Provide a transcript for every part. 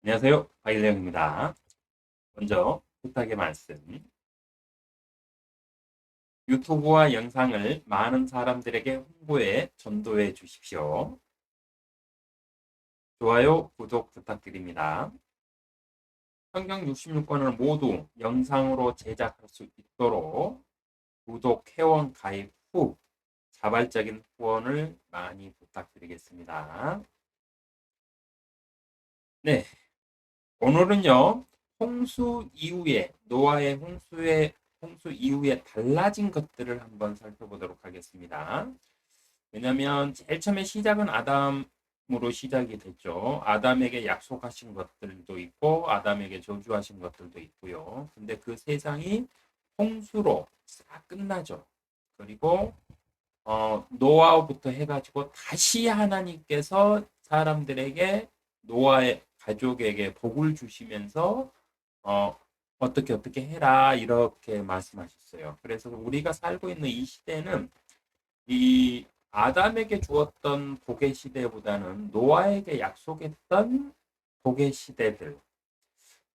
안녕하세요. 박일령입니다. 먼저 부탁의 말씀. 유튜브와 영상을 많은 사람들에게 홍보해 전도해 주십시오. 좋아요, 구독 부탁드립니다. 성경 66권을 모두 영상으로 제작할 수 있도록 구독, 회원 가입 후 자발적인 후원을 많이 부탁드리겠습니다. 네, 오늘은요, 홍수 이후에, 노아의 홍수 이후에 달라진 것들을 한번 살펴보도록 하겠습니다. 왜냐하면 제일 처음에 시작은 아담으로 시작이 됐죠. 아담에게 약속하신 것들도 있고, 아담에게 저주하신 것들도 있고요. 근데 그 세상이 홍수로 싹 끝나죠. 그리고 노아부터 해가지고 다시 하나님께서 사람들에게 노아의 가족에게 복을 주시면서 어, 어떻게 해라 이렇게 말씀하셨어요. 그래서 우리가 살고 있는 이 시대는 이 아담에게 주었던 복의 시대보다는 노아에게 약속했던 복의 시대들,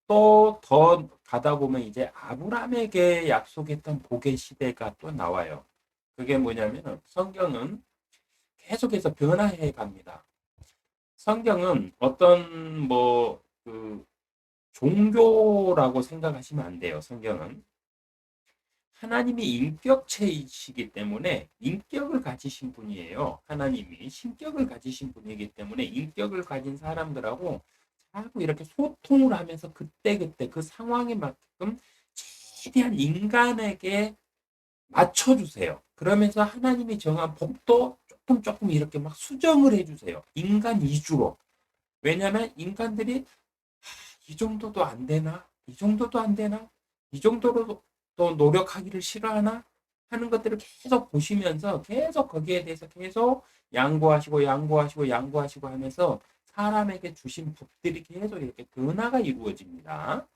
또 더 가다 보면 이제 아브라함에게 약속했던 복의 시대가 또 나와요. 그게 뭐냐면 성경은 계속해서 변화해 갑니다. 성경은 어떤 그 종교라고 생각하시면 안 돼요. 성경은 하나님이 인격체이시기 때문에 인격을 가지신 분이에요. 하나님이 신격을 가지신 분이기 때문에 인격을 가진 사람들하고 자꾸 이렇게 소통을 하면서 그때그때 그 상황에 맞게끔 최대한 인간에게 맞춰주세요. 그러면서 하나님이 정한 복도 조금 이렇게 막 수정을 해주세요. 인간 위주로. 왜냐하면 인간들이 이 정도도 안 되나? 이 정도도 안 되나? 이 정도로 또 노력하기를 싫어하나? 하는 것들을 계속 보시면서 계속 거기에 대해서 계속 양보하시고 하면서 사람에게 주신 복들이 계속 이렇게 변화가 이루어집니다.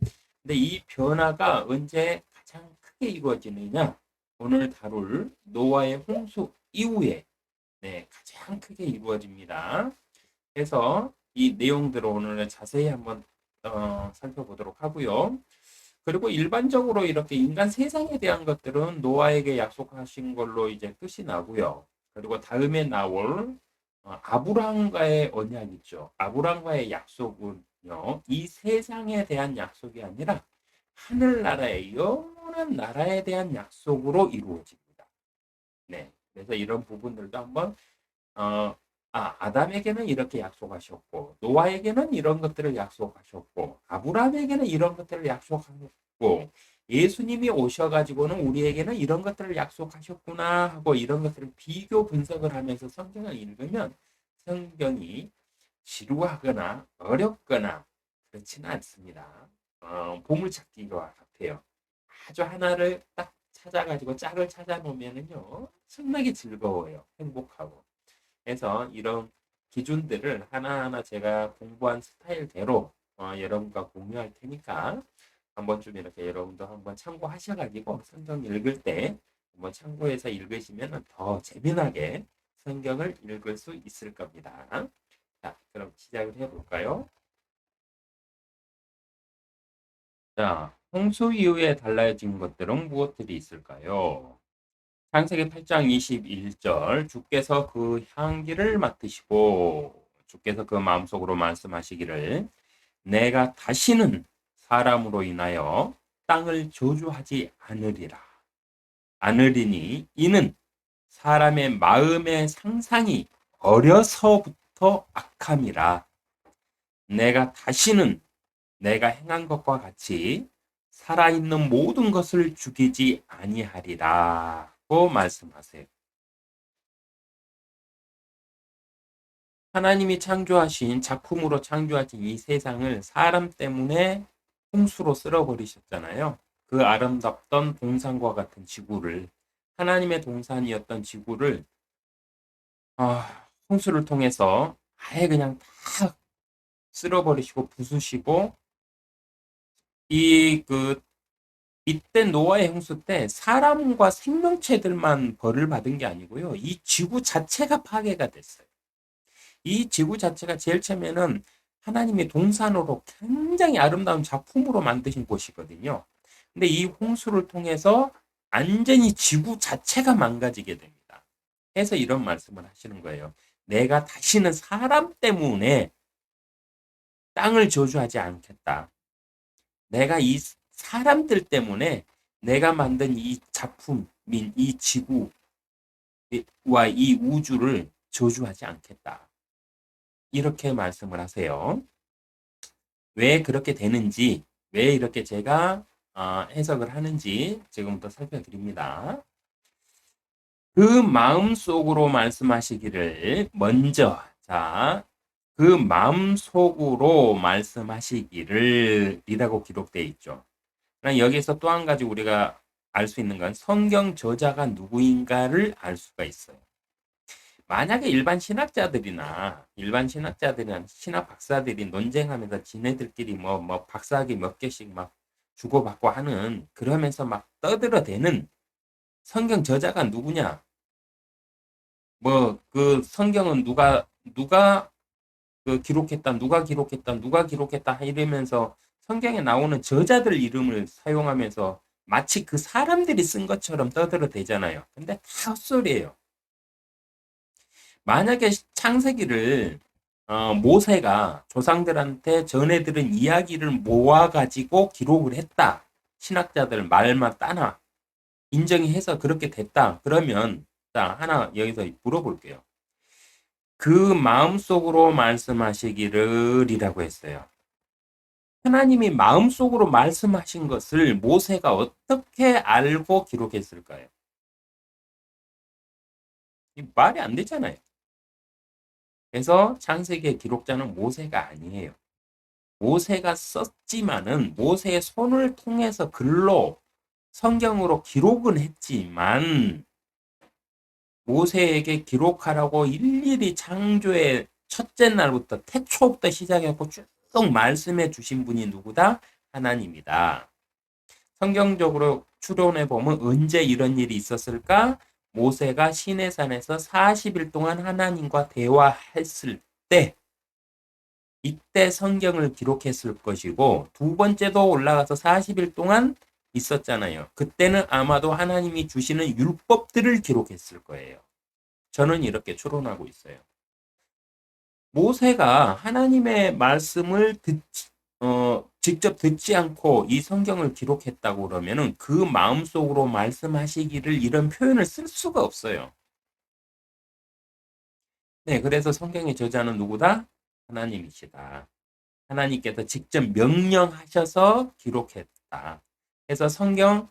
근데 이 변화가 언제 가장 크게 이루어지느냐? 오늘 다룰 노아의 홍수 이후에 가장 크게 이루어집니다. 그래서 이 내용들을 오늘 자세히 한번 살펴보도록 하고요. 그리고 일반적으로 이렇게 인간 세상에 대한 것들은 노아에게 약속하신 걸로 이제 끝이 나고요. 그리고 다음에 나올 아브라함과의 언약 있죠. 아브라함과의 약속은요, 이 세상에 대한 약속이 아니라 하늘나라의 영원한 나라에 대한 약속으로 이루어집니다. 네, 그래서 이런 부분들도 한번 어, 아담에게는 이렇게 약속하셨고, 노아에게는 이런 것들을 약속하셨고, 아브라함에게는 이런 것들을 약속하셨고, 예수님이 오셔가지고는 우리에게는 이런 것들을 약속하셨구나 하고 이런 것들을 비교 분석을 하면서 성경을 읽으면 성경이 지루하거나 어렵거나 그렇지는 않습니다. 보물찾기와 같아요. 아주 하나를 딱 찾아가지고 짝을 찾아놓으면은요, 엄청나게 즐거워요. 행복하고. 해서 이런 기준들을 하나하나 제가 공부한 스타일대로 여러분과 공유할 테니까 한번 좀 이렇게 여러분도 한번 참고하셔가지고 성경 읽을 때 한번 참고해서 읽으시면 더 재미나게 성경을 읽을 수 있을 겁니다. 자, 그럼 시작을 해볼까요? 자, 홍수 이후에 달라진 것들은 무엇들이 있을까요? 창세기 8장 21절 주께서 그 향기를 맡으시고 주께서 그 마음속으로 말씀하시기를 내가 다시는 사람으로 인하여 땅을 저주하지 않으리니 이는 사람의 마음의 상상이 어려서부터 악함이라 내가 다시는 내가 행한 것과 같이 살아있는 모든 것을 죽이지 아니하리라고 말씀하세요. 하나님이 창조하신 작품으로 창조하신 이 세상을 사람 때문에 홍수로 쓸어버리셨잖아요. 그 아름답던 동산과 같은 지구를 하나님의 동산이었던 지구를 홍수를 통해서 아예 그냥 다 쓸어버리시고 부수시고 이 이때 노아의 홍수 때 사람과 생명체들만 벌을 받은 게 아니고요. 이 지구 자체가 파괴가 됐어요. 이 지구 자체가 제일 처음에는 하나님의 동산으로 굉장히 아름다운 작품으로 만드신 곳이거든요. 근데 이 홍수를 통해서 완전히 지구 자체가 망가지게 됩니다. 해서 이런 말씀을 하시는 거예요. 내가 다시는 사람 때문에 땅을 저주하지 않겠다. 내가 이 사람들 때문에 내가 만든 이 작품인 이 지구와 이 우주를 저주하지 않겠다. 이렇게 말씀을 하세요. 왜 그렇게 되는지, 왜 이렇게 제가 해석을 하는지 지금부터 살펴드립니다. 그 마음속으로 말씀하시기를 먼저, 그 마음속으로 말씀하시기를 이라고 기록되어 있죠. 그럼 여기서 또 한 가지 우리가 알 수 있는 건 성경 저자가 누구인가를 알 수가 있어요. 만약에 일반 신학자들이나 신학 박사들이 논쟁하면서 지네들끼리 뭐 박사학위 몇 개씩 막 주고받고 하는, 그러면서 막 떠들어대는 성경 저자가 누구냐? 뭐 그 성경은 누가 그 누가 기록했다 이러면서 성경에 나오는 저자들 이름을 사용하면서 마치 그 사람들이 쓴 것처럼 떠들어대잖아요. 근데 다 헛소리예요. 만약에 창세기를 모세가 조상들한테 전해들은 이야기를 모아가지고 기록을 했다. 신학자들 말만 따나 인정이 해서 그렇게 됐다. 그러면 하나 여기서 물어볼게요. 그 마음속으로 말씀하시기를 이라고 했어요. 하나님이 마음속으로 말씀하신 것을 모세가 어떻게 알고 기록했을까요? 말이 안 되잖아요. 그래서 창세기의 기록자는 모세가 아니에요. 모세가 썼지만은 모세의 손을 통해서 글로 성경으로 기록은 했지만 모세에게 기록하라고 일일이 창조의 첫째 날부터 태초부터 시작해서 쭉 말씀해 주신 분이 누구다? 하나님이다. 성경적으로 추론해 보면 언제 이런 일이 있었을까? 모세가 시내산에서 40일 동안 하나님과 대화했을 때, 이때 성경을 기록했을 것이고, 두 번째도 올라가서 40일 동안 있었잖아요. 그때는 아마도 하나님이 주시는 율법들을 기록했을 거예요. 저는 이렇게 추론하고 있어요. 모세가 하나님의 말씀을 직접 듣지 않고 이 성경을 기록했다고 그러면은 그 마음속으로 말씀하시기를 이런 표현을 쓸 수가 없어요. 네, 그래서 성경의 저자는 누구다? 하나님이시다. 하나님께서 직접 명령하셔서 기록했다. 그래서 성경에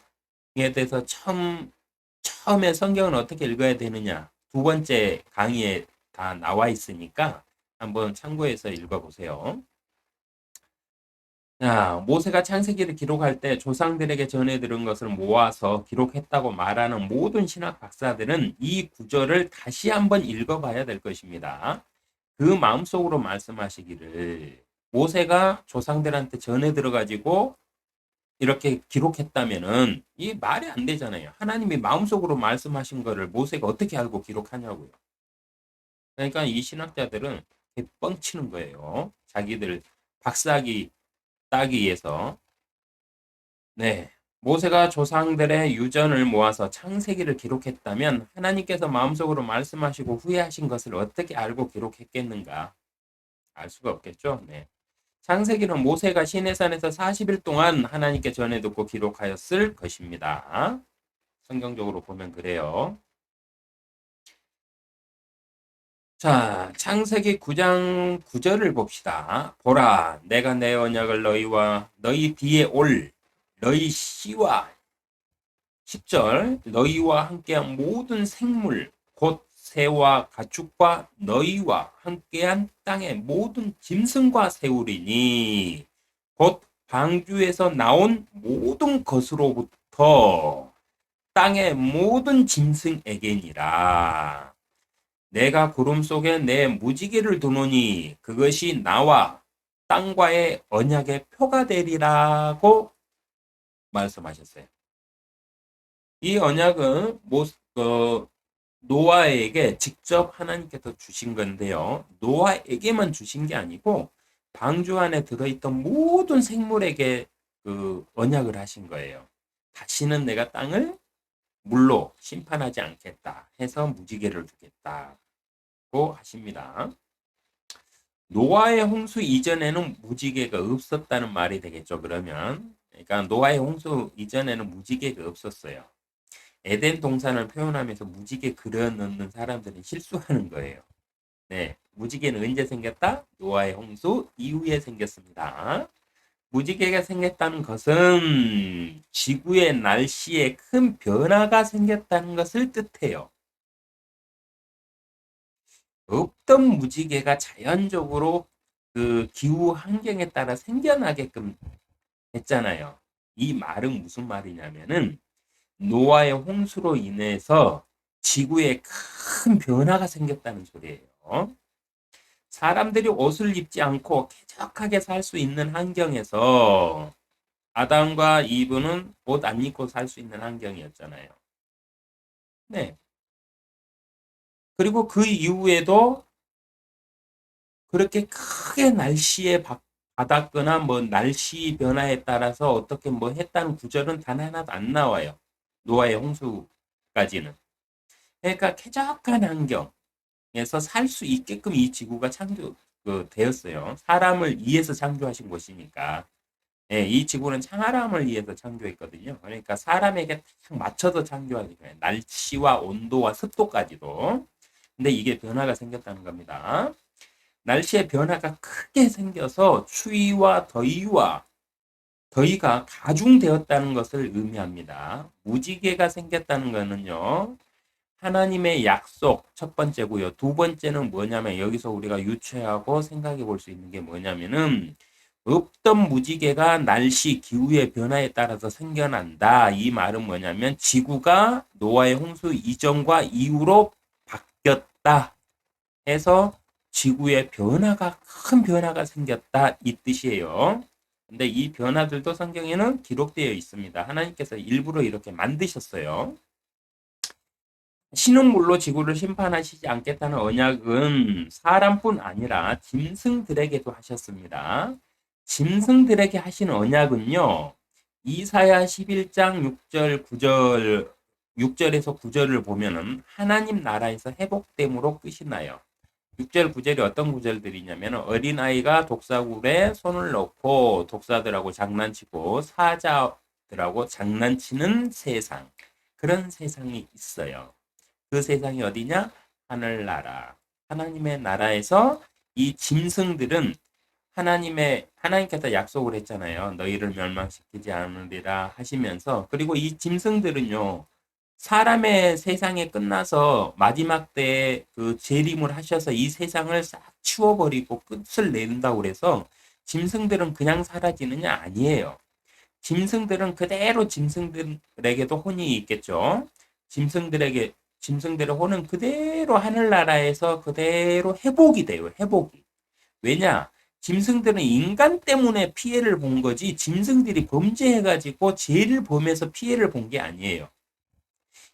대해서 처음에 성경을 어떻게 읽어야 되느냐, 두 번째 강의에 다 나와 있으니까 한번 참고해서 읽어보세요. 자, 모세가 창세기를 기록할 때 조상들에게 전해 들은 것을 모아서 기록했다고 말하는 모든 신학 박사들은 이 구절을 다시 한번 읽어봐야 될 것입니다. 그 마음속으로 말씀하시기를, 모세가 조상들한테 전해 들어가지고 이렇게 기록했다면은 이 말이 안 되잖아요. 하나님이 마음속으로 말씀하신 거를 모세가 어떻게 알고 기록하냐고요. 그러니까 이 신학자들은 뻥치는 거예요. 자기들 박사학위 따기 위해서. 네. 모세가 조상들의 유전을 모아서 창세기를 기록했다면 하나님께서 마음속으로 말씀하시고 후회하신 것을 어떻게 알고 기록했겠는가? 알 수가 없겠죠. 네. 창세기는 모세가 시내산에서 40일 동안 하나님께 전해 듣고 기록하였을 것입니다. 성경적으로 보면 그래요. 자, 창세기 9장 9절을 봅시다. 보라, 내가 내 언약을 너희와 너희 뒤에 올 너희 씨와 10절, 너희와 함께한 모든 생물 곧 새와 가축과 너희와 함께한 땅의 모든 짐승과 세우리니 곧 방주에서 나온 모든 것으로부터 땅의 모든 짐승에게니라. 내가 구름 속에 내 무지개를 두노니 그것이 나와 땅과의 언약의 표가 되리라고 말씀하셨어요. 이 언약은 노아에게 직접 하나님께서 주신 건데요. 노아에게만 주신 게 아니고 방주 안에 들어있던 모든 생물에게 그 언약을 하신 거예요. 다시는 내가 땅을 물로 심판하지 않겠다 해서 무지개를 두겠다고 하십니다. 노아의 홍수 이전에는 무지개가 없었다는 말이 되겠죠. 그러면 그러니까 노아의 홍수 이전에는 무지개가 없었어요. 에덴 동산을 표현하면서 무지개 그려넣는 사람들은 실수하는 거예요. 네, 무지개는 언제 생겼다? 노아의 홍수 이후에 생겼습니다. 무지개가 생겼다는 것은 지구의 날씨에 큰 변화가 생겼다는 것을 뜻해요. 없던 무지개가 자연적으로 그 기후 환경에 따라 생겨나게끔 했잖아요. 이 말은 무슨 말이냐면은 노아의 홍수로 인해서 지구에 큰 변화가 생겼다는 소리예요. 사람들이 옷을 입지 않고 쾌적하게 살 수 있는 환경에서 아담과 이브는 옷 안 입고 살 수 있는 환경이었잖아요. 네. 그리고 그 이후에도 그렇게 크게 날씨에 받았거나 뭐 날씨 변화에 따라서 어떻게 뭐 했다는 구절은 단 하나도 안 나와요. 노아의 홍수까지는. 그러니까 쾌적한 환경에서 살 수 있게끔 이 지구가 되었어요. 사람을 위해서 창조하신 것이니까. 예, 이 지구는 사람을 위해서 창조했거든요. 그러니까 사람에게 딱 맞춰서 창조하기 위해 날씨와 온도와 습도까지도. 근데 이게 변화가 생겼다는 겁니다. 날씨의 변화가 크게 생겨서 추위와 더위가 가중되었다는 것을 의미합니다. 무지개가 생겼다는 것은요. 하나님의 약속 첫 번째고요. 두 번째는 뭐냐면 여기서 우리가 유추하고 생각해 볼 수 있는 게 뭐냐면은 없던 무지개가 날씨 기후의 변화에 따라서 생겨난다. 이 말은 뭐냐면 지구가 노아의 홍수 이전과 이후로 바뀌었다 해서 지구의 큰 변화가 생겼다 이 뜻이에요. 근데 이 변화들도 성경에는 기록되어 있습니다. 하나님께서 일부러 이렇게 만드셨어요. 신은물로 지구를 심판하시지 않겠다는 언약은 사람뿐 아니라 짐승들에게도 하셨습니다. 짐승들에게 하신 언약은요. 이사야 11장 6절 9절 6절에서 9절을 보면은 하나님 나라에서 회복됨으로 끝이 나요. 6절 9절이 어떤 구절들이냐면 어린아이가 독사굴에 손을 넣고 독사들하고 장난치고 사자들하고 장난치는 세상. 그런 세상이 있어요. 그 세상이 어디냐? 하늘나라. 하나님의 나라에서 이 짐승들은 하나님께서 약속을 했잖아요. 너희를 멸망시키지 않으리라 하시면서 그리고 이 짐승들은요. 사람의 세상에 끝나서 마지막 때에 그 재림을 하셔서 이 세상을 싹 치워버리고 끝을 낸다고 그래서 짐승들은 그냥 사라지느냐? 아니에요. 짐승들은 그대로 짐승들에게도 혼이 있겠죠. 짐승들에게 짐승들의 혼은 그대로 하늘나라에서 그대로 회복이 돼요. 회복이. 왜냐? 짐승들은 인간 때문에 피해를 본 거지 짐승들이 범죄해가지고 죄를 범해서 피해를 본 게 아니에요.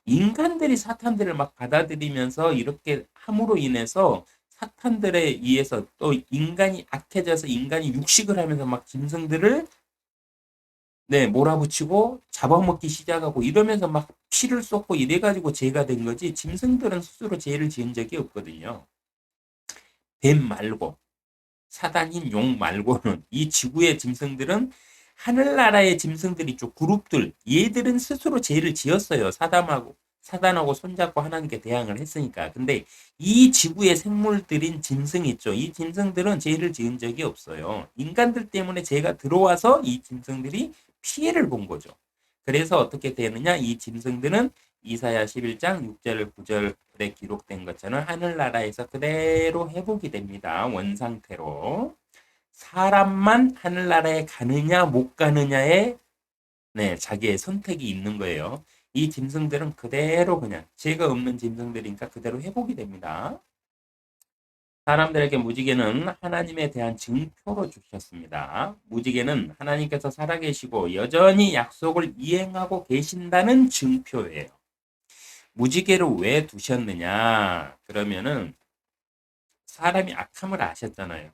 인간들이 사탄들을 막 받아들이면서 이렇게 함으로 인해서 사탄들에 의해서 또 인간이 악해져서 인간이 육식을 하면서 막 짐승들을 네, 몰아붙이고 잡아먹기 시작하고 이러면서 막 피를 쏟고 이래가지고 죄가 된 거지 짐승들은 스스로 죄를 지은 적이 없거든요. 뱀 말고 사단인 용 말고는 이 지구의 짐승들은 하늘나라의 짐승들이 좀 그룹들 얘들은 스스로 죄를 지었어요. 사단하고 손잡고 하나님께 대항을 했으니까. 근데 이 지구의 생물들인 짐승 있죠. 이 짐승들은 죄를 지은 적이 없어요. 인간들 때문에 죄가 들어와서 이 짐승들이 피해를 본 거죠. 그래서 어떻게 되느냐? 이 짐승들은 이사야 11장 6절 9절에 기록된 것처럼 하늘나라에서 그대로 회복이 됩니다. 원상태로. 사람만 하늘나라에 가느냐 못 가느냐에 네, 자기의 선택이 있는 거예요. 이 짐승들은 그대로 그냥 죄가 없는 짐승들이니까 그대로 회복이 됩니다. 사람들에게 무지개는 하나님에 대한 증표로 주셨습니다. 무지개는 하나님께서 살아계시고 여전히 약속을 이행하고 계신다는 증표예요. 무지개를 왜 두셨느냐? 그러면은 사람이 악함을 아셨잖아요.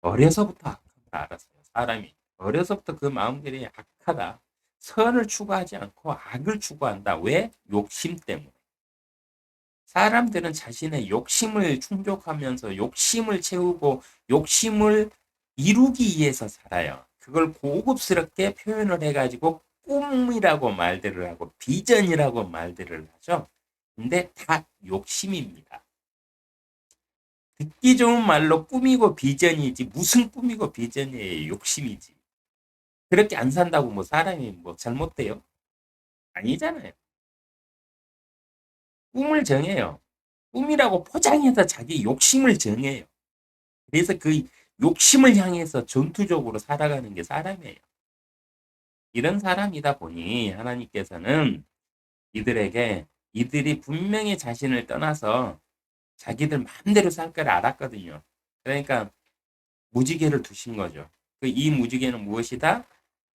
어려서부터 악함을 알았어요. 사람이 어려서부터 그 마음들이 악하다. 선을 추구하지 않고 악을 추구한다. 왜? 욕심 때문에. 사람들은 자신의 욕심을 충족하면서 욕심을 채우고 욕심을 이루기 위해서 살아요. 그걸 고급스럽게 표현을 해가지고 꿈이라고 말들을 하고 비전이라고 말들을 하죠. 근데 다 욕심입니다. 듣기 좋은 말로 꿈이고 비전이지 무슨 꿈이고 비전이에요. 욕심이지. 그렇게 안 산다고 뭐 사람이 뭐 잘못돼요? 아니잖아요. 꿈을 정해요. 꿈이라고 포장해서 자기 욕심을 정해요. 그래서 그 욕심을 향해서 전투적으로 살아가는 게 사람이에요. 이런 사람이다 보니 하나님께서는 이들에게 이들이 분명히 자신을 떠나서 자기들 마음대로 살 걸 알았거든요. 그러니까 무지개를 두신 거죠. 이 무지개는 무엇이다?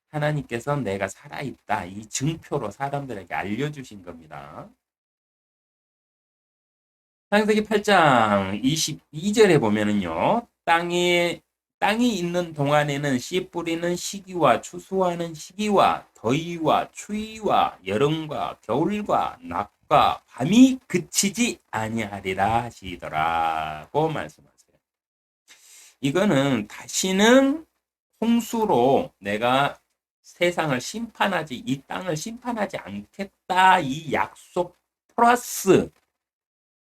하나님께서 내가 살아있다. 이 증표로 사람들에게 알려주신 겁니다. 창세기 8장 22절에 보면은요. 땅이 있는 동안에는 씨 뿌리는 시기와 추수하는 시기와 더위와 추위와 여름과 겨울과 낮과 밤이 그치지 아니하리라 하시더라고 말씀하세요. 이거는 다시는 홍수로 내가 세상을 심판하지 이 땅을 심판하지 않겠다 이 약속 플러스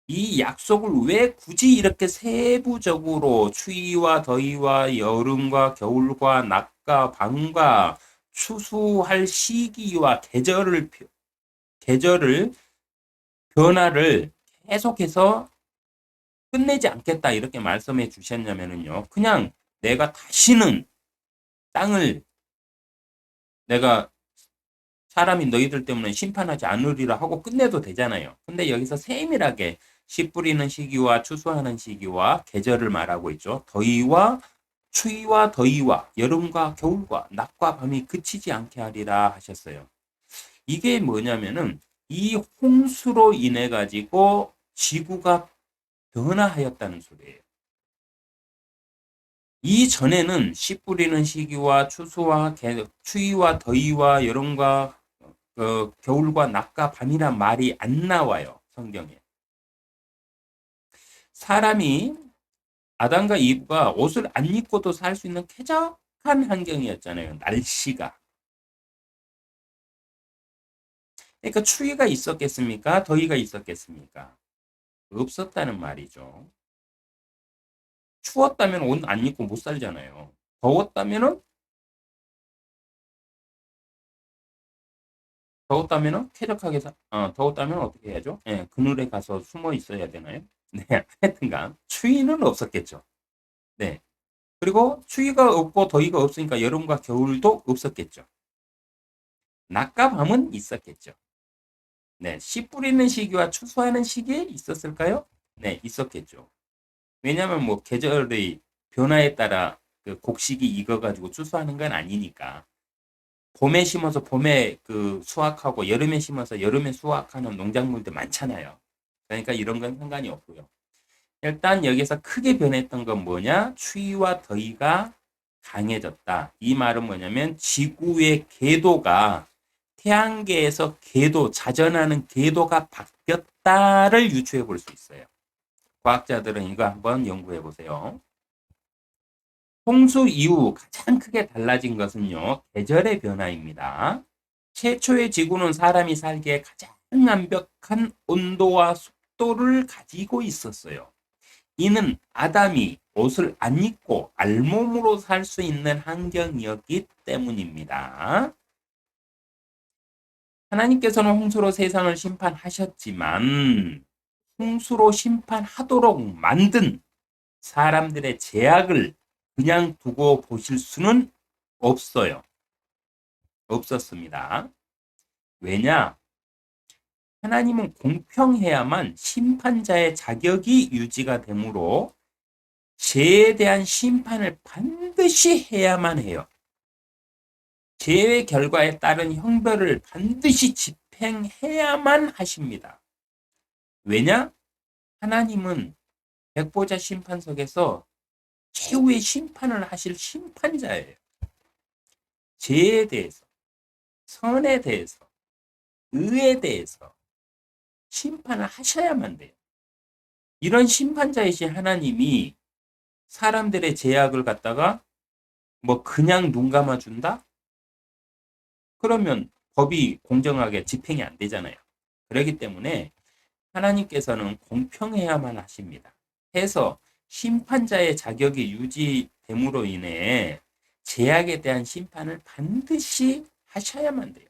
이 약속을 왜 굳이 이렇게 세부적으로 추위와 더위와 여름과 겨울과 낮과 밤과 추수할 시기와 계절을 변화를 계속해서 끝내지 않겠다 이렇게 말씀해 주셨냐면요. 그냥 내가 다시는 땅을 내가 사람이 너희들 때문에 심판하지 않으리라 하고 끝내도 되잖아요. 근데 여기서 세밀하게 씨 뿌리는 시기와 추수하는 시기와 계절을 말하고 있죠. 추위와 더위와 여름과 겨울과 낮과 밤이 그치지 않게 하리라 하셨어요. 이게 뭐냐면은 이 홍수로 인해 가지고 지구가 변화하였다는 소리예요. 이전에는 씨 뿌리는 시기와 추위와 더위와 여름과 겨울과 낮과 밤이란 말이 안 나와요. 성경에. 사람이 아담과 이브가 옷을 안 입고도 살 수 있는 쾌적한 환경이었잖아요. 날씨가. 그러니까 추위가 있었겠습니까? 더위가 있었겠습니까? 없었다는 말이죠. 추웠다면 옷 안 입고 못 살잖아요. 더웠다면은 더웠다면 어떻게 해야죠? 예, 그늘에 가서 숨어 있어야 되나요? 네, 하여튼간 추위는 없었겠죠. 네. 그리고 추위가 없고 더위가 없으니까 여름과 겨울도 없었겠죠. 낮과 밤은 있었겠죠. 네, 씨 뿌리는 시기와 추수하는 시기에 있었을까요? 네, 있었겠죠. 왜냐하면 뭐 계절의 변화에 따라 그 곡식이 익어가지고 추수하는 건 아니니까. 봄에 심어서 봄에 그 수확하고 여름에 심어서 여름에 수확하는 농작물들 많잖아요. 그러니까 이런 건 상관이 없고요. 일단 여기서 크게 변했던 건 뭐냐? 추위와 더위가 강해졌다. 이 말은 뭐냐면 지구의 궤도가 태양계에서 자전하는 궤도가 바뀌었다를 유추해 볼 수 있어요. 과학자들은 이거 한번 연구해 보세요. 홍수 이후 가장 크게 달라진 것은요, 계절의 변화입니다. 최초의 지구는 사람이 살기에 가장 완벽한 온도와 습도를 가지고 있었어요. 이는 아담이 옷을 안 입고 알몸으로 살 수 있는 환경이었기 때문입니다. 하나님께서는 홍수로 세상을 심판하셨지만 홍수로 심판하도록 만든 사람들의 제약을 그냥 두고 보실 수는 없어요. 없었습니다. 왜냐? 하나님은 공평해야만 심판자의 자격이 유지가 되므로 죄에 대한 심판을 반드시 해야만 해요. 죄의 결과에 따른 형벌을 반드시 집행해야만 하십니다. 왜냐? 하나님은 백보자 심판석에서 최후의 심판을 하실 심판자예요. 죄에 대해서, 선에 대해서, 의에 대해서 심판을 하셔야만 돼요. 이런 심판자이신 하나님이 사람들의 죄악을 갖다가 뭐 그냥 눈 감아준다? 그러면 법이 공정하게 집행이 안 되잖아요. 그렇기 때문에 하나님께서는 공평해야만 하십니다. 해서 심판자의 자격이 유지됨으로 인해 죄악에 대한 심판을 반드시 하셔야만 돼요.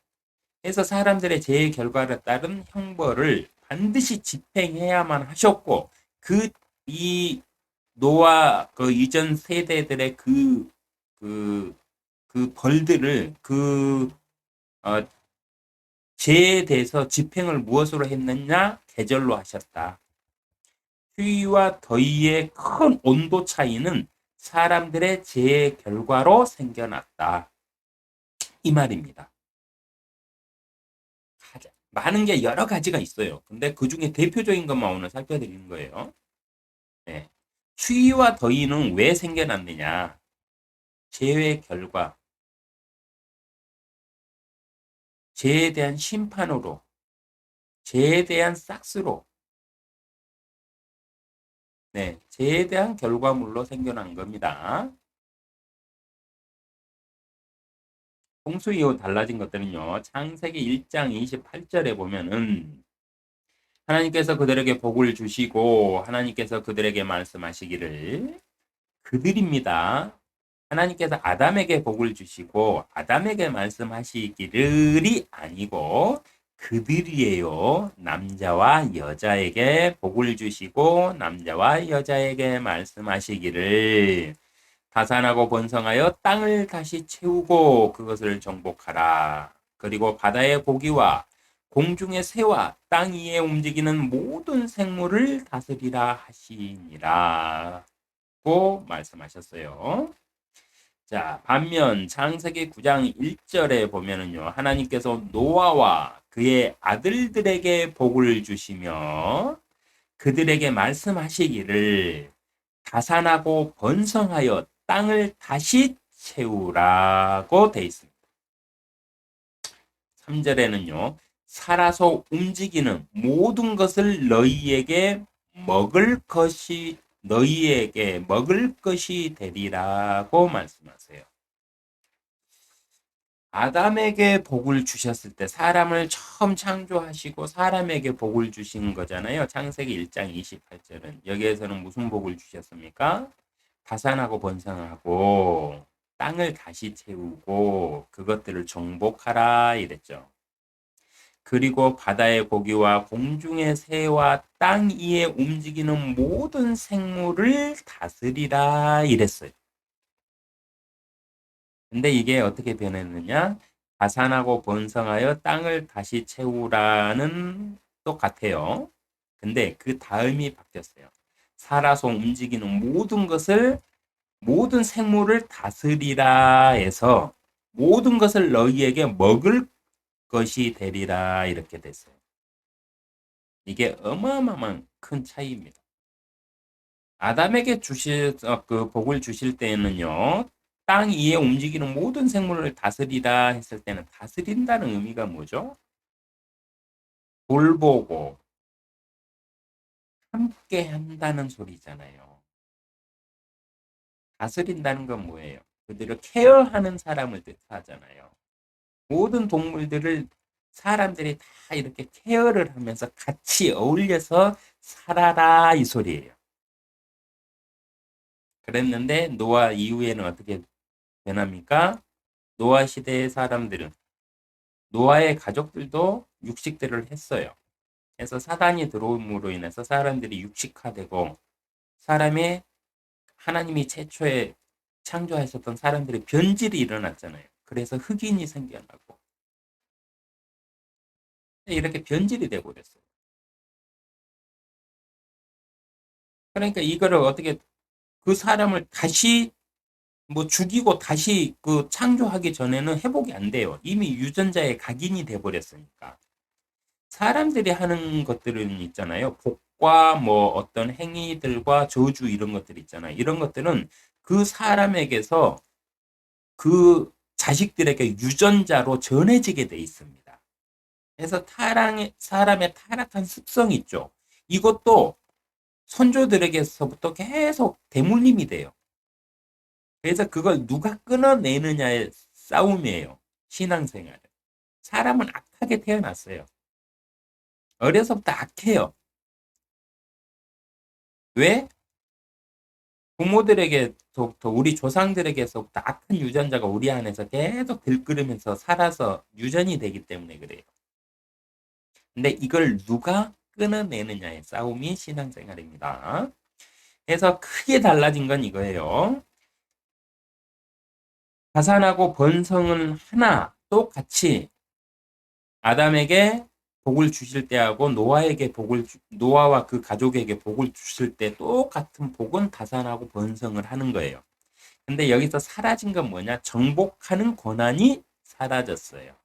그래서 사람들의 죄의 결과를 따른 형벌을 반드시 집행해야만 하셨고, 이 노아 그 이전 세대들의 그 벌들을 어, 죄에 대해서 집행을 무엇으로 했느냐? 계절로 하셨다. 휴위와 더위의 큰 온도 차이는 사람들의 죄의 결과로 생겨났다. 이 말입니다. 많은 게 여러 가지가 있어요. 근데 그 중에 대표적인 것만 오늘 살펴드리는 거예요. 네. 추위와 더위는 왜 생겨났느냐? 죄의 결과, 죄에 대한 심판으로, 죄에 대한 싹스로, 네, 죄에 대한 결과물로 생겨난 겁니다. 홍수 이후 달라진 것들은요, 창세기 1장 28절에 보면은 하나님께서 그들에게 복을 주시고 하나님께서 그들에게 말씀하시기를 그들입니다. 하나님께서 아담에게 복을 주시고 아담에게 말씀하시기를이 아니고 그들이에요. 남자와 여자에게 복을 주시고 남자와 여자에게 말씀하시기를 다산하고 번성하여 땅을 다시 채우고 그것을 정복하라. 그리고 바다의 고기와 공중의 새와 땅 위에 움직이는 모든 생물을 다스리라 하시니라. 고 말씀하셨어요. 자, 반면 창세기 9장 1절에 보면은요. 하나님께서 노아와 그의 아들들에게 복을 주시며 그들에게 말씀하시기를 다산하고 번성하여 땅을 다시 채우라고 돼 있습니다. 3절에는요. 살아서 움직이는 모든 것을 너희에게 먹을 것이 되리라고 말씀하세요. 아담에게 복을 주셨을 때 사람을 처음 창조하시고 사람에게 복을 주신 거잖아요. 창세기 1장 28절은. 여기에서는 무슨 복을 주셨습니까? 다산하고 번성하고 땅을 다시 채우고 그것들을 정복하라 이랬죠. 그리고 바다의 고기와 공중의 새와 땅 위에 움직이는 모든 생물을 다스리라 이랬어요. 근데 이게 어떻게 변했느냐? 다산하고 번성하여 땅을 다시 채우라는 똑같아요. 근데 그 다음이 바뀌었어요. 살아서 움직이는 모든 생물을 다스리라 해서 모든 것을 너희에게 먹을 것이 되리라 이렇게 됐어요. 이게 어마어마한 큰 차이입니다. 아담에게 그 복을 주실 때는요, 땅 위에 움직이는 모든 생물을 다스리라 했을 때는 다스린다는 의미가 뭐죠? 돌보고 함께 한다는 소리잖아요. 다스린다는 건 뭐예요? 그들을 케어하는 사람을 뜻하잖아요. 모든 동물들을 사람들이 다 이렇게 케어를 하면서 같이 어울려서 살아라 이 소리예요. 그랬는데 노아 이후에는 어떻게 변합니까? 노아 시대의 사람들은 노아의 가족들도 육식들을 했어요. 그래서 사단이 들어옴으로 인해서 사람들이 육식화되고 사람의 하나님이 최초에 창조하셨던 사람들의 변질이 일어났잖아요. 그래서 흑인이 생겨나고 이렇게 변질이 되고 그랬어요. 그러니까 이거를 어떻게 그 사람을 다시 뭐 죽이고 다시 그 창조하기 전에는 회복이 안 돼요. 이미 유전자에 각인이 돼 버렸으니까. 사람들이 하는 것들은 있잖아요. 복과 뭐 어떤 행위들과 저주 이런 것들 있잖아요. 이런 것들은 그 사람에게서 그 자식들에게 유전자로 전해지게 돼 있습니다. 그래서 사람의 타락한 습성이 있죠. 이것도 선조들에게서부터 계속 대물림이 돼요. 그래서 그걸 누가 끊어내느냐의 싸움이에요. 신앙생활은. 사람은 악하게 태어났어요. 어려서부터 악해요. 왜? 부모들에게서부터 우리 조상들에게서부터 악한 유전자가 우리 안에서 계속 들끓으면서 살아서 유전이 되기 때문에 그래요. 근데 이걸 누가 끊어내느냐의 싸움이 신앙생활입니다. 그래서 크게 달라진 건 이거예요. 가산하고 번성은 하나 똑같이 아담에게 복을 주실 때하고 노아와 그 가족에게 복을 주실 때 똑같은 복은 가산하고 번성을 하는 거예요. 근데 여기서 사라진 건 뭐냐? 정복하는 권한이 사라졌어요.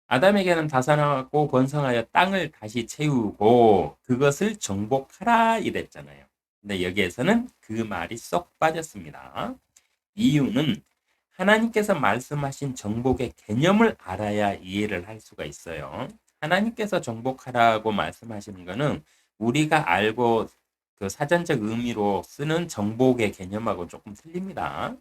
아담에게는 다산하고 번성하여 땅을 다시 채우고 그것을 정복하라 이랬잖아요. 근데 여기에서는 그 말이 쏙 빠졌습니다. 이유는 하나님께서 말씀하신 정복의 개념을 알아야 이해를 할 수가 있어요. 하나님께서 정복하라고 말씀하시는 것은 우리가 알고 그 사전적 의미로 쓰는 정복의 개념하고 조금 틀립니다.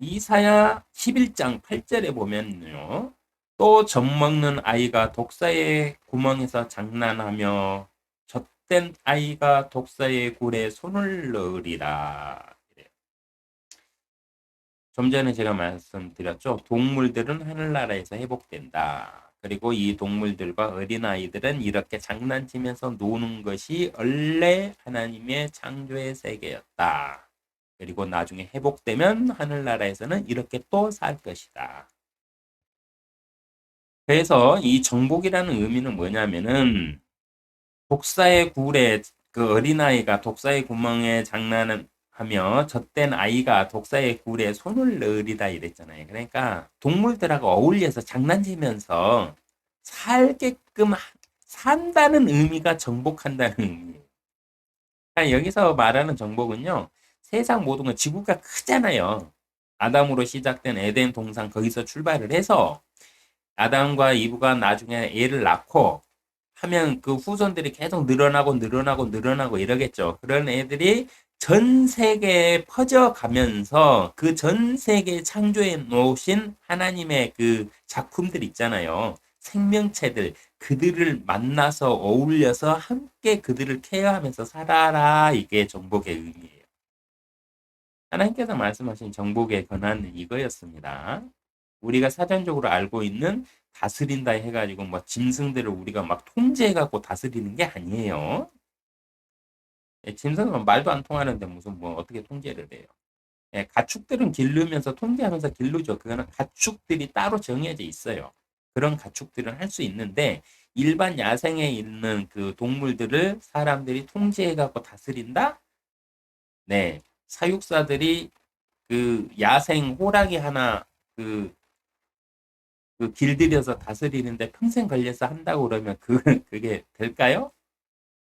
이사야 11장 8절에 보면요. 또 젖먹는 아이가 독사의 구멍에서 장난하며 젖된 아이가 독사의 굴에 손을 넣으리라. 좀 전에 제가 말씀드렸죠. 동물들은 하늘나라에서 회복된다. 그리고 이 동물들과 어린아이들은 이렇게 장난치면서 노는 것이 원래 하나님의 창조의 세계였다. 그리고 나중에 회복되면 하늘나라에서는 이렇게 또 살 것이다. 그래서 이 정복이라는 의미는 뭐냐면은 독사의 굴에 그 어린아이가 독사의 구멍에 장난을 하며 젖된 아이가 독사의 굴에 손을 넣으리다 이랬잖아요. 그러니까 동물들하고 어울려서 장난치면서 살게끔 산다는 의미가 정복한다는 의미예요. 그러니까 여기서 말하는 정복은요. 세상 모든 건 지구가 크잖아요. 아담으로 시작된 에덴 동산 거기서 출발을 해서 아담과 이브가 나중에 애를 낳고 하면 그 후손들이 계속 늘어나고 이러겠죠. 그런 애들이 전 세계에 퍼져가면서 그 전 세계에 창조해 놓으신 하나님의 그 작품들 있잖아요. 생명체들, 그들을 만나서 어울려서 함께 그들을 케어하면서 살아라. 이게 정복의 의미예요. 하나님께서 말씀하신 정복의 권한은 이거였습니다. 우리가 사전적으로 알고 있는 다스린다 해가지고 뭐 짐승들을 우리가 막 통제해갖고 다스리는 게 아니에요. 짐승은 말도 안 통하는데 무슨 뭐 어떻게 통제를 해요. 가축들은 기르면서 통제하면서 기르죠. 그거는 가축들이 따로 정해져 있어요. 그런 가축들은 할 수 있는데 일반 야생에 있는 그 동물들을 사람들이 통제해갖고 다스린다? 네. 사육사들이 그 야생 호랑이 하나 그 길들여서 다스리는데 평생 걸려서 한다고 그러면 그게 될까요?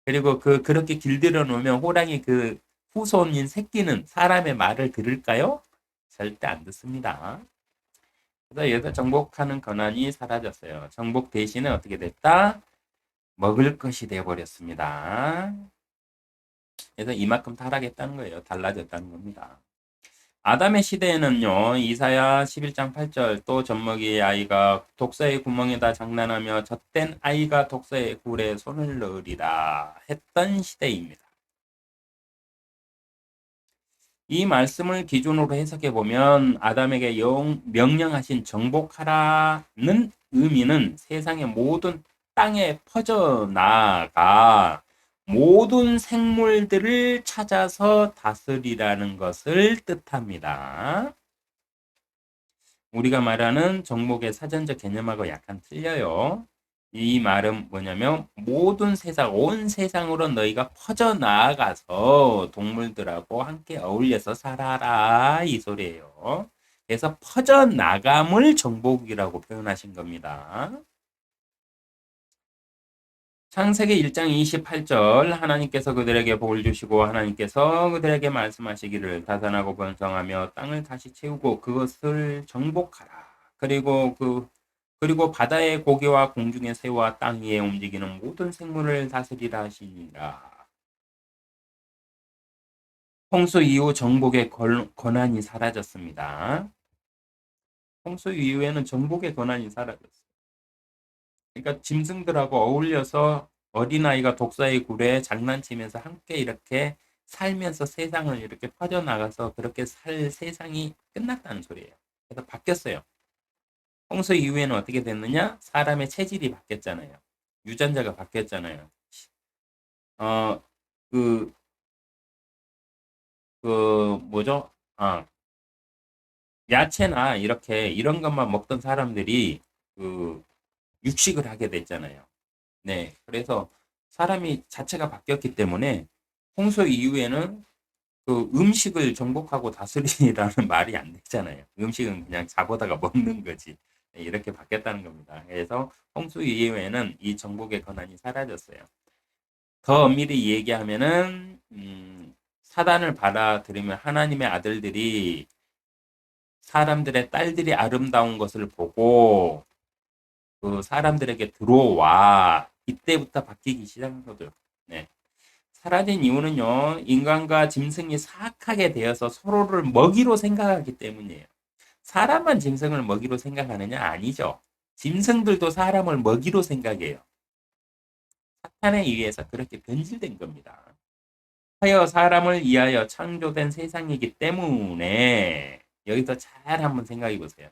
그리고 그렇게 길들여 놓으면 호랑이 그 후손인 새끼는 사람의 말을 들을까요? 절대 안 듣습니다. 그래서 여기서 정복하는 권한이 사라졌어요. 정복 대신에 어떻게 됐다? 먹을 것이 되어버렸습니다. 그래서 이만큼 타락했다는 거예요. 달라졌다는 겁니다. 아담의 시대에는요. 이사야 11장 8절 또 젖먹이의 아이가 독사의 구멍에다 장난하며 젖된 아이가 독사의 굴에 손을 넣으리라 했던 시대입니다. 이 말씀을 기준으로 해석해 보면 아담에게 명령하신 정복하라는 의미는 세상의 모든 땅에 퍼져나가 모든 생물들을 찾아서 다스리라는 것을 뜻합니다. 우리가 말하는 정복의 사전적 개념하고 약간 틀려요. 이 말은 뭐냐면 모든 세상, 온 세상으로 너희가 퍼져나가서 동물들하고 함께 어울려서 살아라 이 소리예요. 그래서 퍼져나감을 정복이라고 표현하신 겁니다. 창세기 1장 28절 하나님께서 그들에게 복을 주시고 하나님께서 그들에게 말씀하시기를 다산하고 번성하며 땅을 다시 채우고 그것을 정복하라. 그리고 바다의 고기와 공중의 새와 땅 위에 움직이는 모든 생물을 다스리라 하시니라. 홍수 이후 정복의 권한이 사라졌습니다. 홍수 이후에는 정복의 권한이 사라졌어요. 그러니까 짐승들하고 어울려서 어린아이가 독사의 굴에 장난치면서 함께 이렇게 살면서 세상을 이렇게 퍼져나가서 그렇게 살 세상이 끝났다는 소리예요. 그래서 바뀌었어요. 홍수 이후에는 어떻게 됐느냐? 사람의 체질이 바뀌었잖아요. 유전자가 바뀌었잖아요. 어, 그, 뭐죠? 야채나 이런 것만 먹던 사람들이 그 육식을 하게 됐잖아요. 네. 그래서 사람이 자체가 바뀌었기 때문에 홍수 이후에는 그 음식을 정복하고 다스리라는 말이 안 되잖아요. 음식은 그냥 잡아다가 먹는 거지. 네, 이렇게 바뀌었다는 겁니다. 그래서 홍수 이후에는 이 정복의 권한이 사라졌어요. 더 엄밀히 얘기하면은 사단을 받아들이면 하나님의 아들들이 사람들의 딸들이 아름다운 것을 보고 그 사람들에게 들어와 이때부터 바뀌기 시작한 거죠. 네. 사라진 이유는요, 인간과 짐승이 사악하게 되어서 서로를 먹이로 생각하기 때문이에요. 사람만 짐승을 먹이로 생각하느냐? 아니죠. 짐승들도 사람을 먹이로 생각해요. 사탄에 의해서 그렇게 변질된 겁니다. 하여 사람을 위하여 창조된 세상이기 때문에 여기서 잘 한번 생각해 보세요.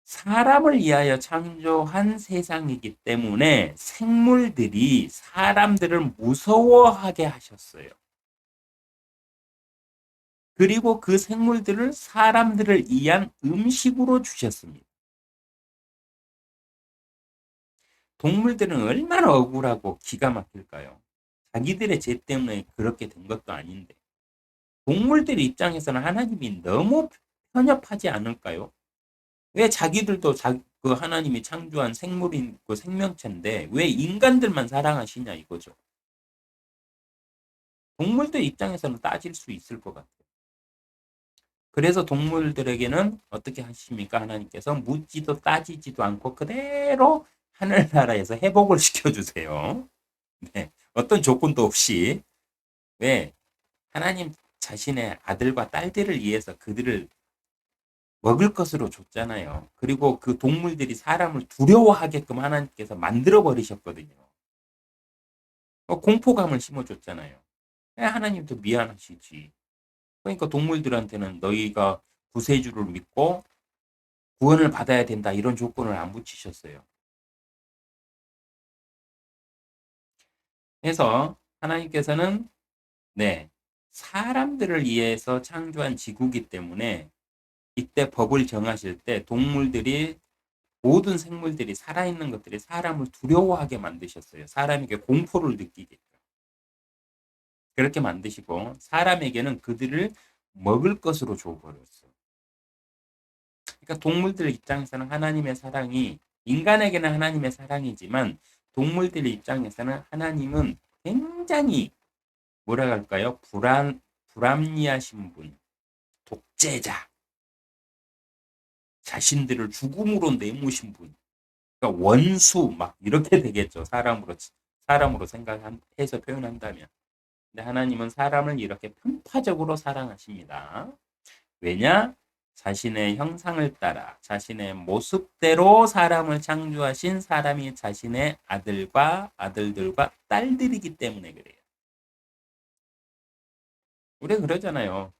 사람을 위하여 창조한 세상이기 때문에 생물들이 사람들을 무서워하게 하셨어요. 그리고 그 생물들을 사람들을 위한 음식으로 주셨습니다. 동물들은 얼마나 억울하고 기가 막힐까요? 자기들의 죄 때문에 그렇게 된 것도 아닌데. 동물들 입장에서는 하나님이 너무 편협하지 않을까요? 왜 자기들도 그 하나님이 창조한 생물인 그 생명체인데 왜 인간들만 사랑하시냐 이거죠. 동물들 입장에서는 따질 수 있을 것 같아요. 그래서 동물들에게는 어떻게 하십니까? 하나님께서 묻지도 따지지도 않고 그대로 하늘나라에서 회복을 시켜주세요. 네. 어떤 조건도 없이. 왜? 하나님 자신의 아들과 딸들을 위해서 그들을 먹을 것으로 줬잖아요. 그리고 그 동물들이 사람을 두려워하게끔 하나님께서 만들어 버리셨거든요. 공포감을 심어줬잖아요. 하나님도 미안하시지. 그러니까 동물들한테는 너희가 구세주를 믿고 구원을 받아야 된다 이런 조건을 안 붙이셨어요. 그래서 하나님께서는 네, 사람들을 위해서 창조한 지구이기 때문에 이때 법을 정하실 때 동물들이 모든 생물들이 살아있는 것들이 사람을 두려워하게 만드셨어요. 사람에게 공포를 느끼게끔. 그렇게 만드시고 사람에게는 그들을 먹을 것으로 줘버렸어요. 그러니까 동물들 입장에서는 하나님의 사랑이 인간에게는 하나님의 사랑이지만 동물들 입장에서는 하나님은 굉장히 뭐라 할까요? 불합리하신 분, 독재자, 자신들을 죽음으로 내모신 분, 그러니까 원수 막 이렇게 되겠죠. 사람으로 생각해서 표현한다면. 근데 하나님은 사람을 이렇게 편파적으로 사랑하십니다. 왜냐? 자신의 형상을 따라 자신의 모습대로 사람을 창조하신 사람이 자신의 아들들과 딸들이기 때문에 그래요. 우리 그러잖아요.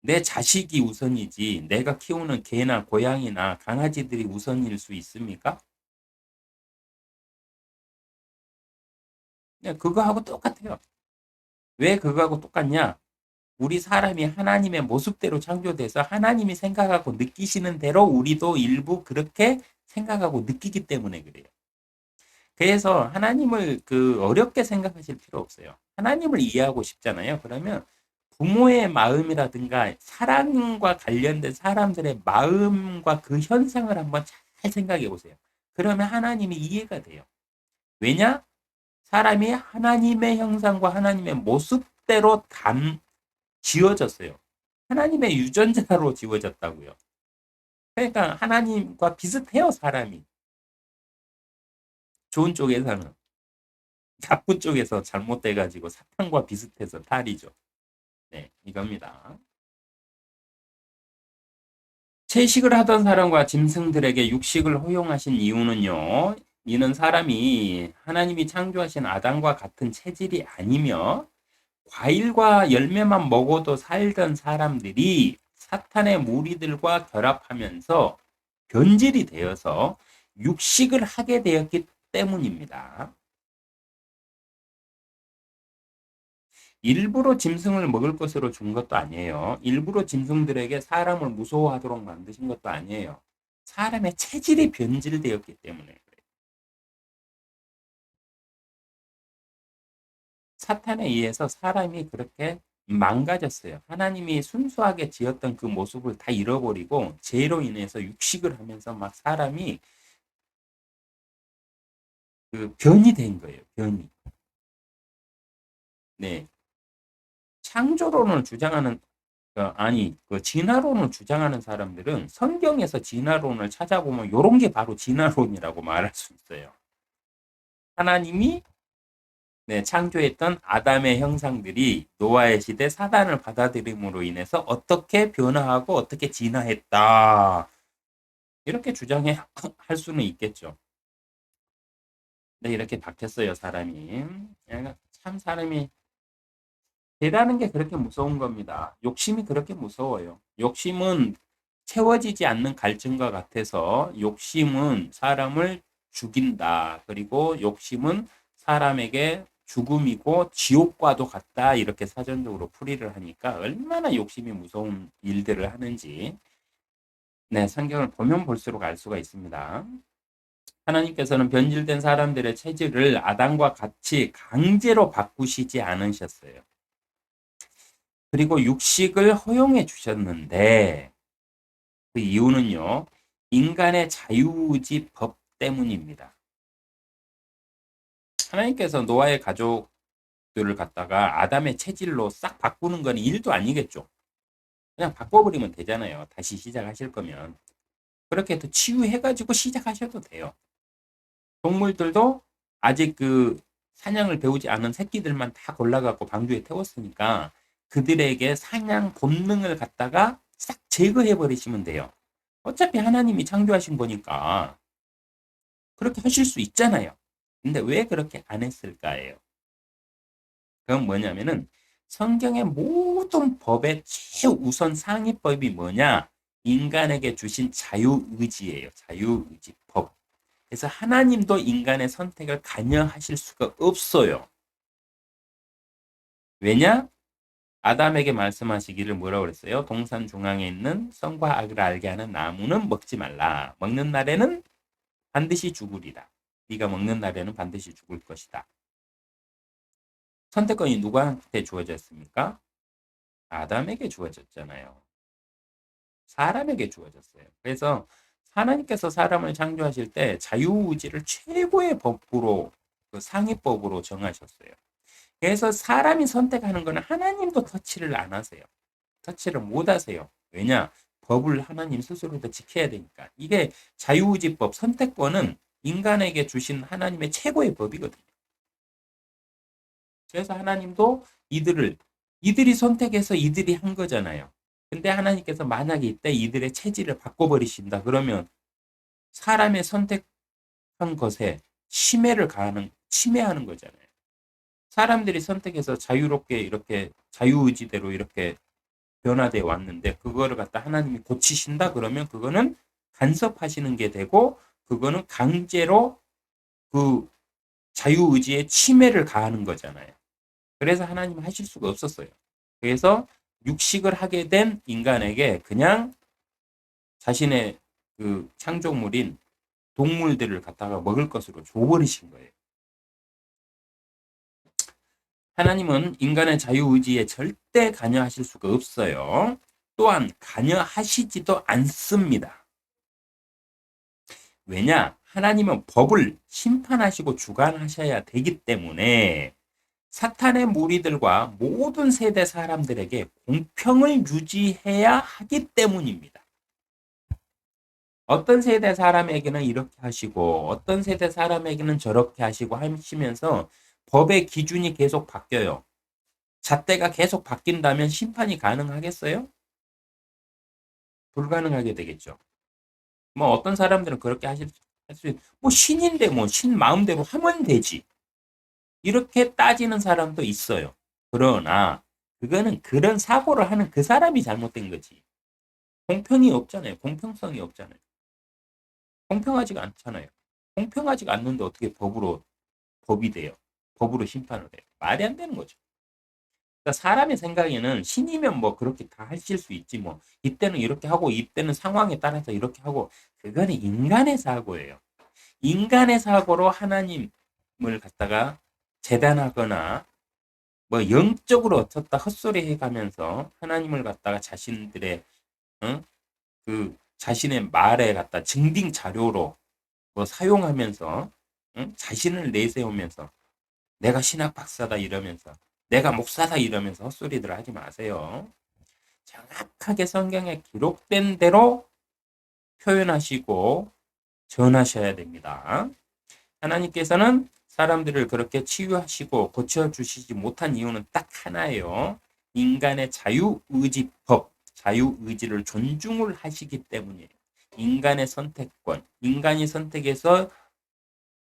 내 자식이 우선이지 내가 키우는 개나 고양이나 강아지들이 우선일 수 있습니까? 네, 그거하고 똑같아요. 왜 그거하고 똑같냐? 우리 사람이 하나님의 모습대로 창조돼서 하나님이 생각하고 느끼시는 대로 우리도 일부 그렇게 생각하고 느끼기 때문에 그래요. 그래서 하나님을 어렵게 생각하실 필요 없어요. 하나님을 이해하고 싶잖아요. 그러면 부모의 마음이라든가 사랑과 관련된 사람들의 마음과 그 현상을 한번 잘 생각해 보세요. 그러면 하나님이 이해가 돼요. 왜냐? 사람이 하나님의 형상과 하나님의 모습대로 지어졌어요. 하나님의 유전자로 지어졌다고요. 그러니까 하나님과 비슷해요, 사람이. 좋은 쪽에서는. 나쁜 쪽에서 잘못돼가지고 사탄과 비슷해서 탈이죠. 네, 이겁니다. 채식을 하던 사람과 짐승들에게 육식을 허용하신 이유는요. 이는 사람이 하나님이 창조하신 아담과 같은 체질이 아니며 과일과 열매만 먹어도 살던 사람들이 사탄의 무리들과 결합하면서 변질이 되어서 육식을 하게 되었기 때문입니다. 일부러 짐승을 먹을 것으로 준 것도 아니에요. 일부러 짐승들에게 사람을 무서워하도록 만드신 것도 아니에요. 사람의 체질이 변질되었기 때문에 그래요. 사탄에 의해서 사람이 그렇게 망가졌어요. 하나님이 순수하게 지었던 그 모습을 다 잃어버리고 죄로 인해서 육식을 하면서 막 사람이 그 변이 된 거예요. 변이. 네. 창조론을 주장하는 그 진화론을 주장하는 사람들은 성경에서 진화론을 찾아보면 이런 게 바로 진화론이라고 말할 수 있어요. 하나님이 창조했던 아담의 형상들이 노아의 시대 사단을 받아들임으로 인해서 어떻게 변화하고 어떻게 진화했다. 이렇게 주장해 할 수는 있겠죠. 네, 이렇게 바뀌었어요, 사람이. 참 사람이 죄라는 게 그렇게 무서운 겁니다. 욕심이 그렇게 무서워요. 욕심은 채워지지 않는 갈증과 같아서 욕심은 사람을 죽인다. 그리고 욕심은 사람에게 죽음이고 지옥과도 같다. 이렇게 사전적으로 풀이를 하니까 얼마나 욕심이 무서운 일들을 하는지 성경을 보면 볼수록 알 수가 있습니다. 하나님께서는 변질된 사람들의 체질을 아담과 같이 강제로 바꾸시지 않으셨어요. 그리고 육식을 허용해 주셨는데 그 이유는요. 인간의 자유의지 법 때문입니다. 하나님께서 노아의 가족들을 갖다가 아담의 체질로 싹 바꾸는 건 일도 아니겠죠. 그냥 바꿔버리면 되잖아요. 다시 시작하실 거면. 그렇게 해서 치유해가지고 시작하셔도 돼요. 동물들도 아직 그 사냥을 배우지 않은 새끼들만 다 골라갖고 방주에 태웠으니까 그들에게 사냥 본능을 갖다가 싹 제거해 버리시면 돼요. 어차피 하나님이 창조하신 거니까 그렇게 하실 수 있잖아요. 근데 왜 그렇게 안 했을까예요? 그건 뭐냐면은 성경의 모든 법의 최우선 상위법이 뭐냐? 인간에게 주신 자유의지예요. 자유의지법. 그래서 하나님도 인간의 선택을 관여하실 수가 없어요. 왜냐? 아담에게 말씀하시기를 뭐라고 그랬어요? 동산 중앙에 있는 선과 악을 알게 하는 나무는 먹지 말라. 먹는 날에는 반드시 죽으리라. 네가 먹는 날에는 반드시 죽을 것이다. 선택권이 누구한테 주어졌습니까? 아담에게 주어졌잖아요. 사람에게 주어졌어요. 그래서 하나님께서 사람을 창조하실 때 자유의지를 최고의 법으로 그 상위법으로 정하셨어요. 그래서 사람이 선택하는 것은 하나님도 터치를 안 하세요. 터치를 못 하세요. 왜냐? 법을 하나님 스스로도 지켜야 되니까. 이게 자유의지법, 선택권은 인간에게 주신 하나님의 최고의 법이거든요. 그래서 하나님도 이들이 선택해서 이들이 한 거잖아요. 근데 하나님께서 만약에 이때 이들의 체질을 바꿔버리신다. 그러면 사람의 선택한 것에 침해하는 거잖아요. 사람들이 선택해서 자유롭게 이렇게 자유의지대로 이렇게 변화되어 왔는데 그거를 갖다 하나님이 고치신다 그러면 그거는 간섭하시는 게 되고 그거는 강제로 그 자유의지에 침해를 가하는 거잖아요. 그래서 하나님은 하실 수가 없었어요. 그래서 육식을 하게 된 인간에게 그냥 자신의 그 창조물인 동물들을 갖다가 먹을 것으로 줘버리신 거예요. 하나님은 인간의 자유의지에 절대 관여하실 수가 없어요. 또한 관여하시지도 않습니다. 왜냐? 하나님은 법을 심판하시고 주관하셔야 되기 때문에 사탄의 무리들과 모든 세대 사람들에게 공평을 유지해야 하기 때문입니다. 어떤 세대 사람에게는 이렇게 하시고 어떤 세대 사람에게는 저렇게 하시고 하시면서 법의 기준이 계속 바뀌어요. 잣대가 계속 바뀐다면 심판이 가능하겠어요? 불가능하게 되겠죠. 뭐 어떤 사람들은 그렇게 뭐 신인데 뭐 신 마음대로 하면 되지. 이렇게 따지는 사람도 있어요. 그러나 그거는 그런 사고를 하는 그 사람이 잘못된 거지. 공평이 없잖아요. 공평성이 없잖아요. 공평하지가 않잖아요. 공평하지가 않는데 어떻게 법이 돼요? 법으로 심판을 해요? 말이 안 되는 거죠. 그러니까 사람의 생각에는 신이면 뭐 그렇게 다 하실 수 있지 뭐 이때는 이렇게 하고 이때는 상황에 따라서 이렇게 하고 그거는 인간의 사고예요. 인간의 사고로 하나님을 갖다가 재단하거나 뭐 영적으로 어쩌다 헛소리 해가면서 하나님을 갖다가 자신들의 그 자신의 말에 갖다 증빙 자료로 뭐 사용하면서 자신을 내세우면서 내가 신학 박사다 이러면서 내가 목사다 이러면서 헛소리들 하지 마세요. 정확하게 성경에 기록된 대로 표현하시고 전하셔야 됩니다. 하나님께서는 사람들을 그렇게 치유하시고 고쳐주시지 못한 이유는 딱 하나예요. 인간의 자유의지법, 자유의지를 존중을 하시기 때문이에요. 인간의 선택권, 인간이 선택해서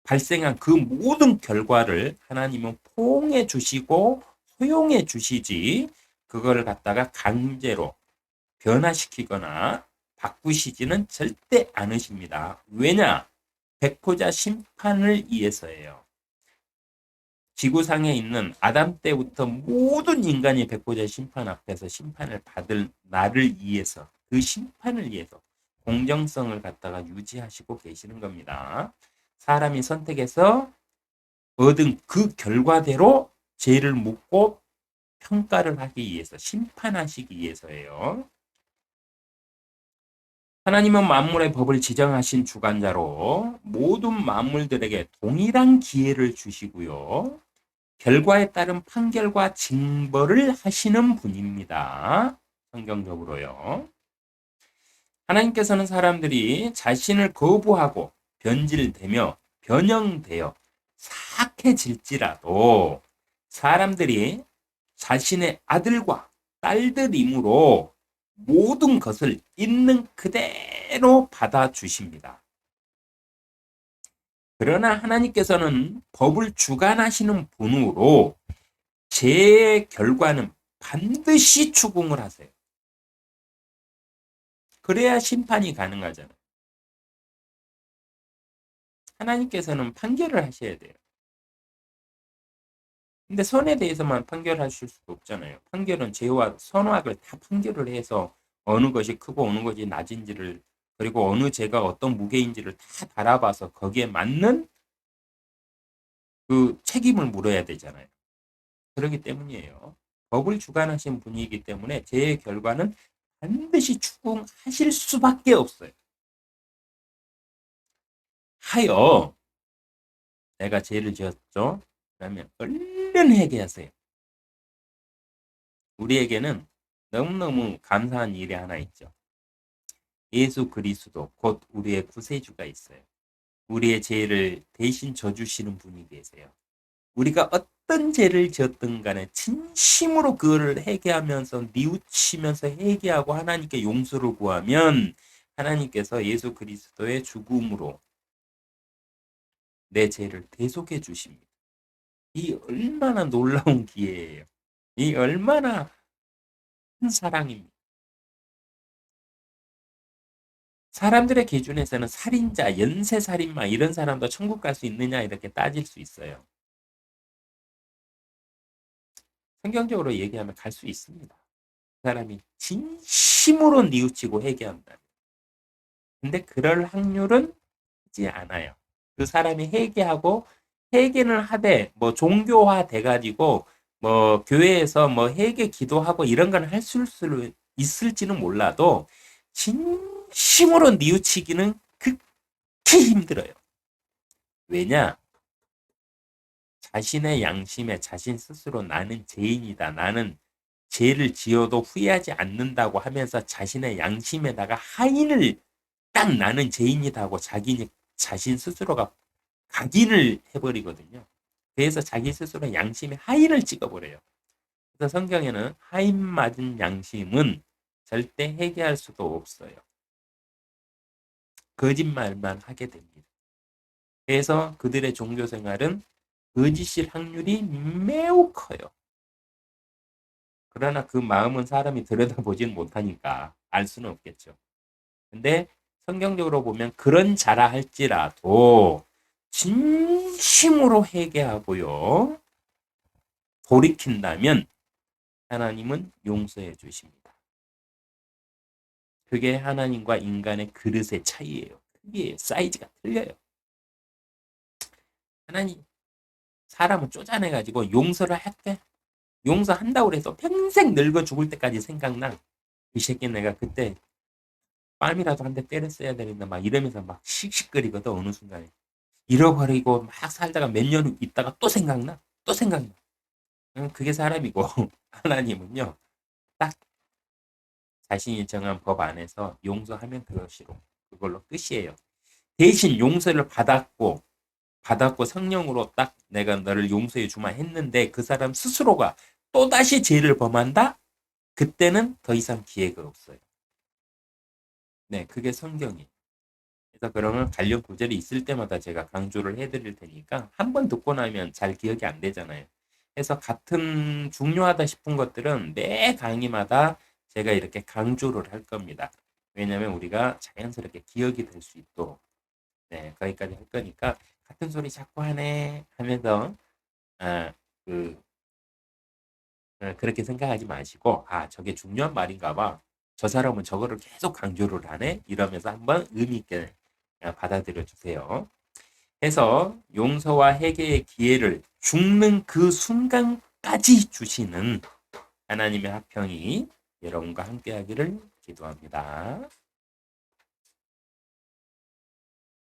발생한 그 모든 결과를 하나님은 포용해 주시고 허용해 주시지 그거를 갖다가 강제로 변화시키거나 바꾸시지는 절대 않으십니다. 왜냐? 백호자 심판을 위해서예요. 지구상에 있는 아담 때부터 모든 인간이 백호자 심판 앞에서 심판을 받을 나를 위해서 그 심판을 위해서 공정성을 갖다가 유지하시고 계시는 겁니다. 사람이 선택해서 얻은 그 결과대로 죄를 묻고 평가를 하기 위해서 심판하시기 위해서예요. 하나님은 만물의 법을 지정하신 주관자로 모든 만물들에게 동일한 기회를 주시고요. 결과에 따른 판결과 징벌을 하시는 분입니다. 성경적으로요. 하나님께서는 사람들이 자신을 거부하고 변질되며 변형되어 사악해질지라도 사람들이 자신의 아들과 딸들이므로 모든 것을 있는 그대로 받아주십니다. 그러나 하나님께서는 법을 주관하시는 분으로 죄의 결과는 반드시 추궁을 하세요. 그래야 심판이 가능하잖아요. 하나님께서는 판결을 하셔야 돼요. 근데 선에 대해서만 판결하실 수가 없잖아요. 판결은 죄와 선악을 다 판결을 해서 어느 것이 크고 어느 것이 낮은지를 그리고 어느 죄가 어떤 무게인지를 다 달아봐서 거기에 맞는 그 책임을 물어야 되잖아요. 그렇기 때문이에요. 법을 주관하신 분이기 때문에 죄의 결과는 반드시 추궁하실 수밖에 없어요. 하여 내가 죄를 지었죠. 그러면 얼른 회개하세요. 우리에게는 너무너무 감사한 일이 하나 있죠. 예수 그리스도 곧 우리의 구세주가 있어요. 우리의 죄를 대신 져주시는 분이 계세요. 우리가 어떤 죄를 지었든 간에 진심으로 그거를 회개하면서 뉘우치면서 회개하고 하나님께 용서를 구하면 하나님께서 예수 그리스도의 죽음으로 내 죄를 대속해 주십니다. 이 얼마나 놀라운 기회예요. 이 얼마나 큰 사랑입니다. 사람들의 기준에서는 살인자, 연쇄살인마 이런 사람도 천국 갈 수 있느냐 이렇게 따질 수 있어요. 성경적으로 얘기하면 갈 수 있습니다. 그 사람이 진심으로 뉘우치고 회개한다. 근데 그럴 확률은 크지 않아요. 그 사람이 회개하고 회개는 하되 뭐 종교화 돼가지고 뭐 교회에서 뭐 회개 기도하고 이런 건 할 수 있을지는 몰라도 진심으로 뉘우치기는 극히 힘들어요. 왜냐? 자신의 양심에 자신 스스로 나는 죄인이다. 나는 죄를 지어도 후회하지 않는다고 하면서 자신의 양심에다가 하인을 딱 나는 죄인이다 하고 자신 스스로가 각인을 해버리거든요. 그래서 자기 스스로 양심에 하인을 찍어버려요. 그래서 성경에는 하인 맞은 양심은 절대 회개할 수도 없어요. 거짓말만 하게 됩니다. 그래서 그들의 종교 생활은 거짓일 확률이 매우 커요. 그러나 그 마음은 사람이 들여다보지는 못하니까 알 수는 없겠죠. 근데 성경적으로 보면 그런 자라 할지라도 진심으로 회개하고요. 돌이킨다면 하나님은 용서해 주십니다. 그게 하나님과 인간의 그릇의 차이예요. 크기예요. 사이즈가 틀려요. 하나님, 사람을 쫓아내가지고 용서를 할게. 용서한다고 해서 평생 늙어 죽을 때까지 생각나. 이 새끼 내가 그때 뺨이라도 한 대 때렸어야 되는데 막 이러면서 막 씩씩거리거든 어느 순간에. 잃어버리고 막 살다가 몇 년 있다가 또 생각나. 또 생각나. 그게 사람이고 하나님은요. 딱 자신이 정한 법 안에서 용서하면 그걸로 끝이에요. 대신 용서를 받았고 성령으로 딱 내가 너를 용서해 주마 했는데 그 사람 스스로가 또다시 죄를 범한다? 그때는 더 이상 기회가 없어요. 네, 그게 성경이에요. 그래서 그러면 관련 구절이 있을 때마다 제가 강조를 해드릴 테니까 한 번 듣고 나면 잘 기억이 안 되잖아요. 그래서 같은 중요하다 싶은 것들은 매 강의마다 제가 이렇게 강조를 할 겁니다. 왜냐하면 우리가 자연스럽게 기억이 될 수 있도록 네, 거기까지 할 거니까 같은 소리 자꾸 하네 하면서 아, 그, 그렇게 생각하지 마시고 저게 중요한 말인가 봐. 저 사람은 저거를 계속 강조를 하네 이러면서 한번 의미 있게 받아들여 주세요. 해서 용서와 회개의 기회를 죽는 그 순간까지 주시는 하나님의 화평이 여러분과 함께하기를 기도합니다.